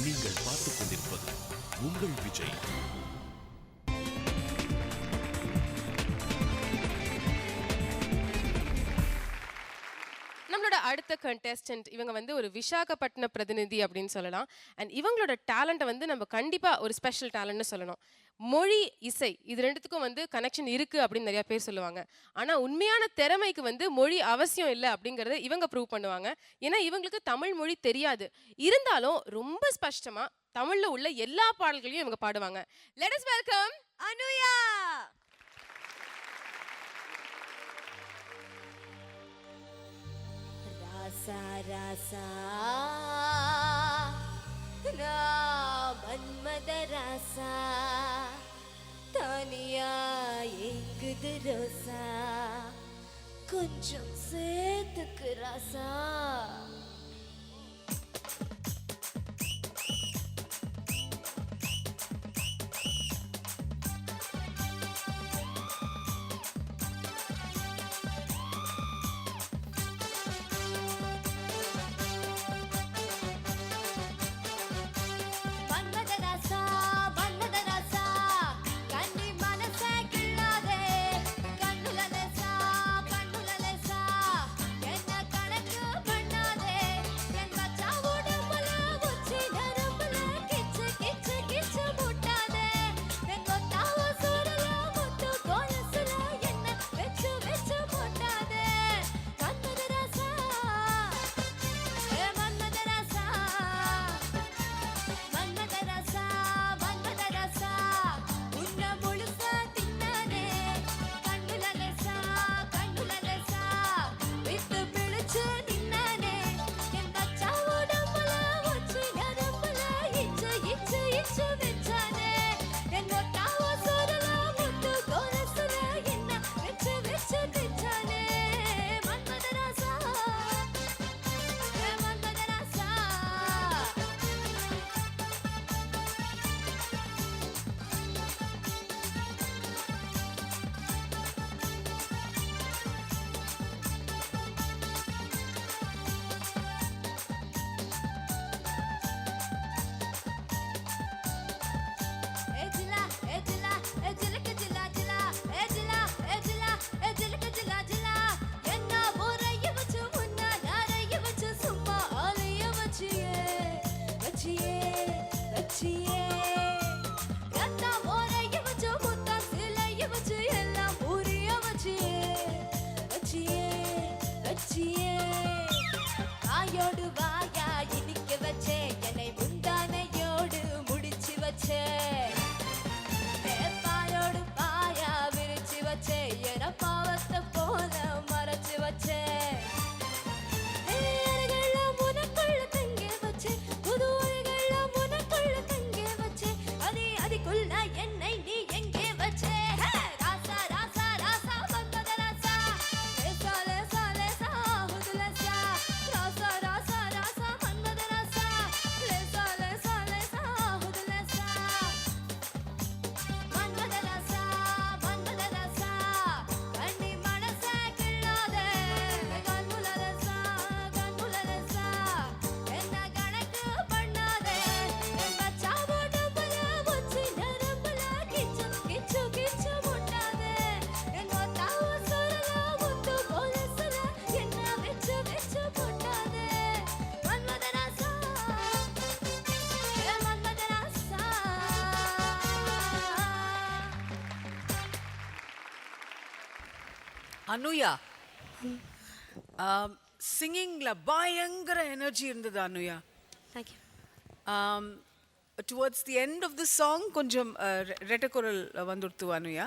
நீங்கள் பார்த்துக் கொண்டிருப்பது உங்கள் விஜய். நம்மளோட அடுத்த கண்டெஸ்டன்ட் இவங்க வந்து ஒரு விசாகப்பட்டின பிரதிநிதி அப்படின்னு சொல்லலாம். அண்ட் இவங்களோட டேலண்ட்டை வந்து நம்ம கண்டிப்பாக ஒரு ஸ்பெஷல் டேலண்ட்னு சொல்லணும். மொழி இசை இது ரெண்டுத்துக்கும் வந்து கனெக்ஷன் இருக்குது அப்படின்னு நிறையா பேர் சொல்லுவாங்க. ஆனால் உண்மையான திறமைக்கு வந்து மொழி அவசியம் இல்லை அப்படிங்கிறத இவங்க ப்ரூவ் பண்ணுவாங்க. ஏன்னா இவங்களுக்கு தமிழ் மொழி தெரியாது. இருந்தாலும் ரொம்ப ஸ்பஷ்டமாக தமிழில் உள்ள எல்லா பாடல்களையும் இவங்க பாடுவாங்க. Let us welcome Anuya. ராசா ராசா மன்மத ராசா தனியா எங்குது ரோசா கொஞ்சம் சேர்த்துக்கு ராசா. வாயோடு வாயா இனிக்க வச்சே என்னை முந்தானையோடு முடிச்சு வச்சே பாயோடு பாயா விரிச்சு வச்சே என பாவத்தை போல மறைச்சு வச்சே உனக்குள்ள தங்கே வச்சே புது ஒளிகள்லாம் உனக்குள்ள தங்கே வச்சே அதுக்குள்ள என்னை நீ எங்கே வச்சே. ராசா ராசா ராசா வந்தத ராசா லேசா லேசா லேசா ஆகுதுலசா ராசா ராசா ராசா வந்தத ராசா லேசா லேசா லேசா ஆகுதுலசா வந்தத ராசா கண்ணி மனசே கிள்ளாதே கண்ணுலரசா என்ன கணக்கு பண்ணாதே என் மச்சா போட்டபல உச்சி நரம்பல கிச்சு கிச்சு கிச்சு முட்டாதே என் ஒத்தாவ சொரல முத்து போலசல என்ன வெச்சு வெச்சு போட்டாதே. மன்மதராசா மன்மதராசா அனுயா சிங்கிங்ல பயங்கர எனர்ஜி இருந்தது Anuya. Thank you. Towards the end of the song கொஞ்சம் ரெட்டக்குரல் வந்துடுத்து Anuya.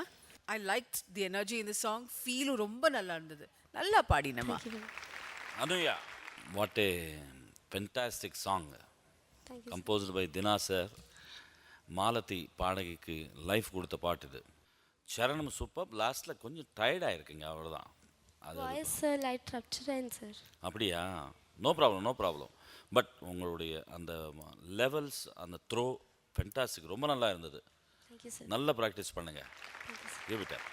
I like the energy in the song. ஃபீலும் ரொம்ப நல்லா இருந்தது. நல்லா பாடினமா Anuya, what a fantastic song. Composed by Dina sir. Malathi பாடகிக்கு லைஃப் கொடுத்த பாட்டு இது. சரணம் சூப்பர். லாஸ்ட்டில் கொஞ்சம் டயர்டாக இருக்குங்க, அவ்வளோதான். அது வாய்ஸ் லைட் ரப்சர் சார். அப்படியா? No problem. பட் உங்களுடைய அந்த லெவல்ஸ், அந்த த்ரோ ஃபென்டாஸ்டிக், ரொம்ப நல்லா இருந்தது. Thank you sir. நல்ல ப்ராக்டிஸ் பண்ணுங்கள். Give it up.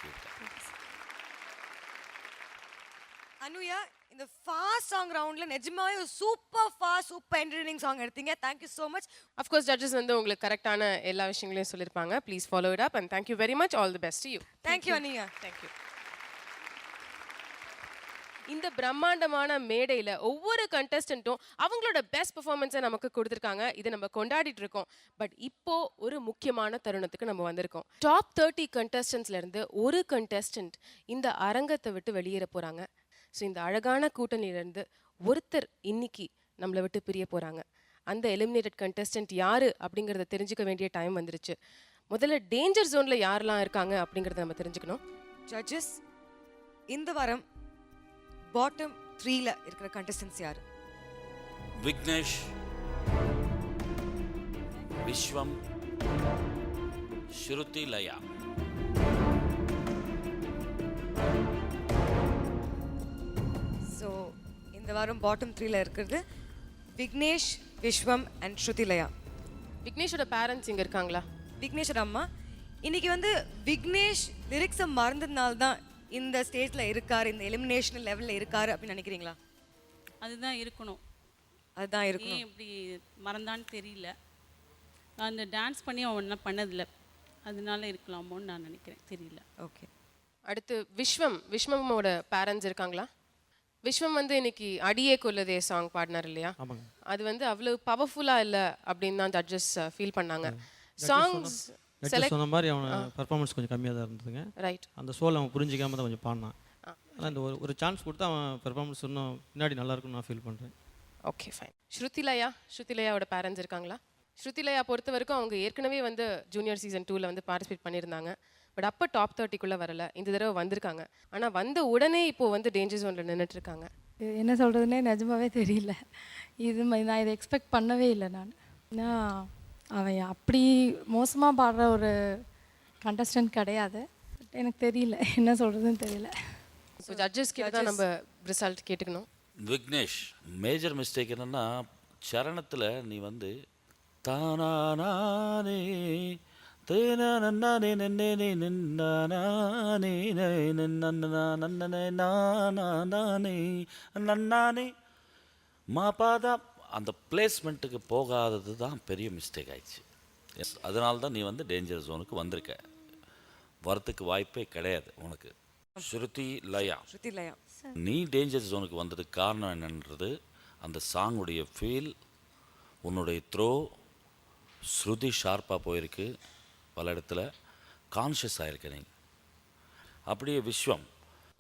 அனுயா இந்த ஃபாஸ்ட் சாங் ரவுண்ட்ல நிஜமாவே ஒரு super fast super entertaining song எடுத்தீங்க. Thank you so much. Of course judges வந்து உங்களுக்கு கரெக்டான எல்லா விஷயங்களையும் சொல்லியிருப்பாங்க. Please follow it up and thank you very much. All the best to you. Thank you Anuya. Thank you. இந்த பிரம்மாண்டமான மேடையில் ஒவ்வொரு கண்டஸ்டண்ட்டும் அவங்களோட பெஸ்ட் பெர்ஃபார்மன்ஸை நமக்கு கொடுத்துருக்காங்க. இதை நம்ம கொண்டாடிட்டு இருக்கோம். பட் இப்போ ஒரு முக்கியமான தருணத்துக்கு நம்ம வந்திருக்கோம். டாப் 30 கண்டஸ்டன்ட்ஸ்லேருந்து ஒரு கண்டஸ்டன்ட் இந்த அரங்கத்தை விட்டு வெளியேற போகிறாங்க. ஸோ இந்த அழகான கூட்டணியிலேருந்து ஒருத்தர் இன்னைக்கு நம்மளை விட்டு பிரிய போகிறாங்க. அந்த எலிமினேட்டட் கண்டஸ்டன்ட் யார் அப்படிங்கிறத தெரிஞ்சுக்க வேண்டிய டைம் வந்துருச்சு. முதல்ல டேஞ்சர் ஜோனில் யாரெல்லாம் இருக்காங்க அப்படிங்கிறத நம்ம தெரிஞ்சுக்கணும். ஜட்ஜஸ், இந்த வாரம் பாட்டம் 3ல இருக்கிற கண்டஸ்டன்ட்ஸ் யாரு? விக்னேஷ், விஸ்வம், ஸ்ருதி லயா. ஸோ இந்த வாரம் பாட்டம் 3ல இருக்கிறது விக்னேஷ், விஸ்வம் அண்ட் ஸ்ருதிலயா. விக்னேஷோட பேரண்ட்ஸ் இங்கே இருக்காங்களா? விக்னேஷோட அம்மா இன்னைக்கு வந்து விக்னேஷ் லிரிக்ஸை மறந்ததுனால தான் இந்த ஸ்டேஜில் இருக்காரு, இந்த எலிமினேஷன் லெவலில் இருக்காரு அப்படின்னு நினைக்கிறீங்களா? அதுதான் இருக்கணும். அதுதான் இருக்கும். ஏன் இப்படி மறந்தான்னு தெரியல. அந்த டான்ஸ் பண்ணி அவன் ஒன்றும் பண்ணதில்லை, அதனால இருக்கலாமோன்னு நான் நினைக்கிறேன். தெரியல. ஓகே. அடுத்து விஸ்வமோட பேரண்ட்ஸ் இருக்காங்களா? விஸ்வம் வந்து இன்னைக்கு அடியே கொல்லதே சாங் பாடினார் இல்லையா? அது வந்து அவ்வளவு பவர்ஃபுல்லாக இல்லை அப்படின்னு தான் ஜட்ஜஸ் ஃபீல் பண்ணாங்க. சாங்ஸ் சொன்ன மாதிரி அவன் பர்ஃபார்மன்ஸ் கொஞ்சம் கம்மியாக தான் இருந்ததுங்க. ரைட். அந்த சோல் அவன் புரிஞ்சிக்காம தான் கொஞ்சம் பாடினான். ஆனால் இந்த ஒரு சான்ஸ் கொடுத்தா அவன் பெர்ஃபார்மன்ஸ் இன்னும் பின்னாடி நல்லா இருக்கும்னு நான் ஃபீல் பண்ணுறேன். Okay fine. ஸ்ருதிலயாவோட பேரண்ட்ஸ் இருக்காங்களா? ஸ்ருதிலயா பொறுத்த வரைக்கும் அவங்க ஏற்கனவே வந்து ஜூனியர் சீசன் 2ல் வந்து பார்ட்டிசிபேட் பண்ணியிருந்தாங்க. பட் அப்போ டாப் 30க்குள்ளே வரல. இந்த தடவை வந்திருக்காங்க. ஆனால் வந்த உடனே இப்போது வந்து டேஞ்சர் ஜோனில் நின்றுட்டுருக்காங்க. என்ன சொல்கிறதுனே நிஜமாவே தெரியல. நான் இதை எக்ஸ்பெக்ட் பண்ணவே இல்லை. ஏன்னா அவன் அப்படி மோசமாக பாடுற ஒரு கண்டஸ்டன்ட் கிடையாது. எனக்கு தெரியல, என்ன சொல்கிறதுன்னு தெரியல. ஸோ ஜட்ஜஸ் கிட்ட தான் நம்ம ரிசல்ட் கேட்டுக்கணும். விக்னேஷ், மேஜர் மிஸ்டேக் என்னென்னா சரணத்தில் நீ வந்து தானானே தேனானே நன்னே நின்னானே நன்னானே மாபாதா அந்த பிளேஸ்மெண்ட்டுக்கு போகாதது தான் பெரிய மிஸ்டேக் ஆயிடுச்சு. எஸ், அதனால தான் நீ வந்து டேஞ்சர் ஜோனுக்கு வந்திருக்க. வரத்துக்கு வாய்ப்பே கிடையாது உனக்கு. ஸ்ருதிலயா, நீ டேஞ்சர் ஜோனுக்கு வந்ததுக்கு காரணம் என்னன்றது அந்த சாங்குடைய ஃபீல், உன்னுடைய த்ரோ, ஸ்ருதி ஷார்ப்பாக போயிருக்கு, பல இடத்துல கான்ஷியஸ் ஆகிருக்க நீ. அப்படியே விஸ்வம்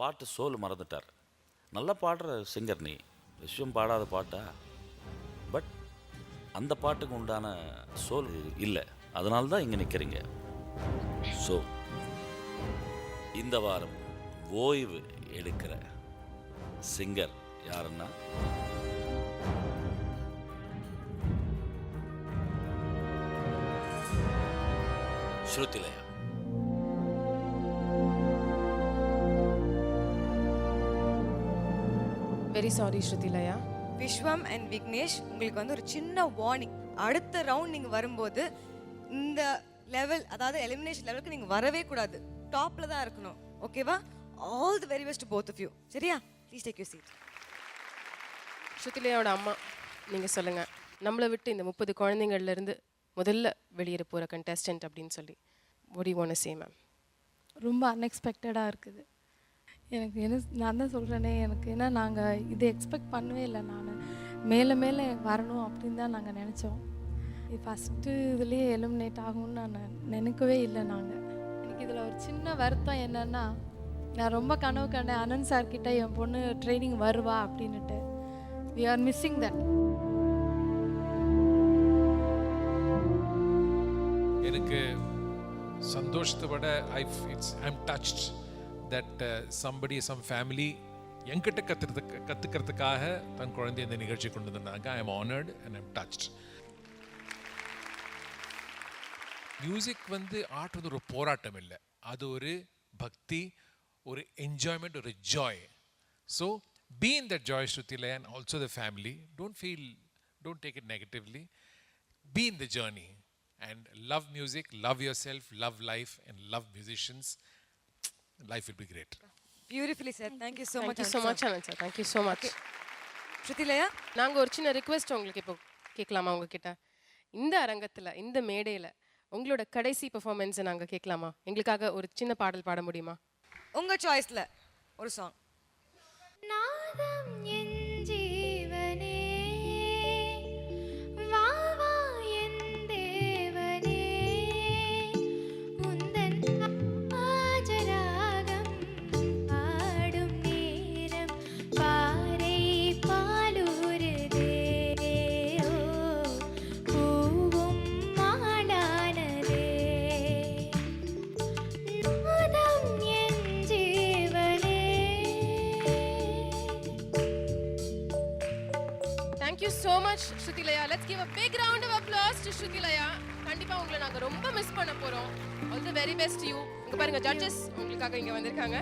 பாட்டு சோல் மறந்துட்டார். நல்லா பாடுற சிங்கர் நீ. விஸ்வம் பாடாத பாட்டா? பட் அந்த பாட்டுக்கு உண்டான சோல் இல்லை, அதனால தான் இங்கே நிற்கிறீங்க. ஸோ இந்த வாரம் ஓய்வு எடுக்கிற சிங்கர் யாருன்னா Shruthilaya. Very sorry Shruthilaya. Vishwam and Vignesh, உங்களுக்கு வந்து ஒரு சின்ன வார்னிங். அடுத்த ரவுண்ட் நீங்கள் வரும்போது இந்த லெவல், அதாவது எலிமினேஷன் லெவலுக்கு நீங்கள் வரவே கூடாது. டாப்பில் தான் இருக்கணும். ஓகேவா? All the very best to both of you. சரியா? Please take your seat. ஸ்ருதிலயாவோட அம்மா, நீங்கள் சொல்லுங்கள், நம்மளை விட்டு இந்த 30 குழந்தைங்கள்லேருந்து முதல்ல வெளியேற போகிற கண்டஸ்டன்ட் அப்படின்னு சொல்லி what do you want to say ma'am? ரொம்ப அன்எக்ஸ்பெக்டடாக இருக்குது. எனக்கு என்ன, நான் தான் சொல்கிறேனே, எனக்கு ஏன்னா நாங்கள் இதை எக்ஸ்பெக்ட் பண்ணவே இல்லை. நான் மேலே மேலே வரணும் அப்படின்னு தான் நாங்கள் நினச்சோம். ஃபஸ்ட்டு இதுலேயே எலிமினேட் ஆகும்னு நான் நினைக்கவே இல்லை. எனக்கு இதில் ஒரு சின்ன வருத்தம் என்னென்னா, நான் ரொம்ப கனவு கண்டேன் அனந்த் சார்கிட்ட என் பொண்ணு ட்ரைனிங் வருவா அப்படின்னுட்டு. We are missing that. எனக்கு சந்தோஷத்தை விட I'm touched that some family என்கிட்ட கற்றுக்கிறதுக்காக தன் குழந்தை இந்த நிகழ்ச்சி கொண்டு வந்தாங்க. I am honoured and I'm touched. Music வந்து ஆர்ட் வந்து ஒரு போராட்டம் இல்லை, அது ஒரு பக்தி, ஒரு என்ஜாய்மெண்ட், ஒரு joy. So be in that joy Shruthilaya and also the family. Don't take it negatively. Be in the journey and love music, love yourself, love life and love musicians. Life will be great. Beautifully sir thank you so much thank you so much Anand sir thank you so much. Shruthilaya நாங்கள் ஒரு சின்ன request உங்களுக்கு இப்போ கேட்கலாமா உங்ககிட்ட? இந்த அரங்கத்தில் இந்த மேடையில் உங்களோட கடைசி பெர்ஃபார்மன்ஸை நாங்கள் கேட்கலாமா? எங்களுக்காக ஒரு சின்ன பாடல் பாட முடியுமா? உங்கள் சாய்ஸில் ஒரு சாங். நாதம் என் ஜீவனே வா வா என் தேவனே உந்தன் ஆஜராகம் பாடும் நேரம் பாறை பாலூருதே ஓ பூவும் மாடானதே நாதம் என் ஜீவனே. Thank you so much Shrutilaya. Let's give a big round of applause to Shrutilaya. கண்டிப்பா உங்களை நாங்க ரொம்ப மிஸ் பண்ண போறோம். All the very best to you. இங்க பாருங்க ஜட்ஜஸ் உங்களுக்காக இங்க வந்திருக்காங்க.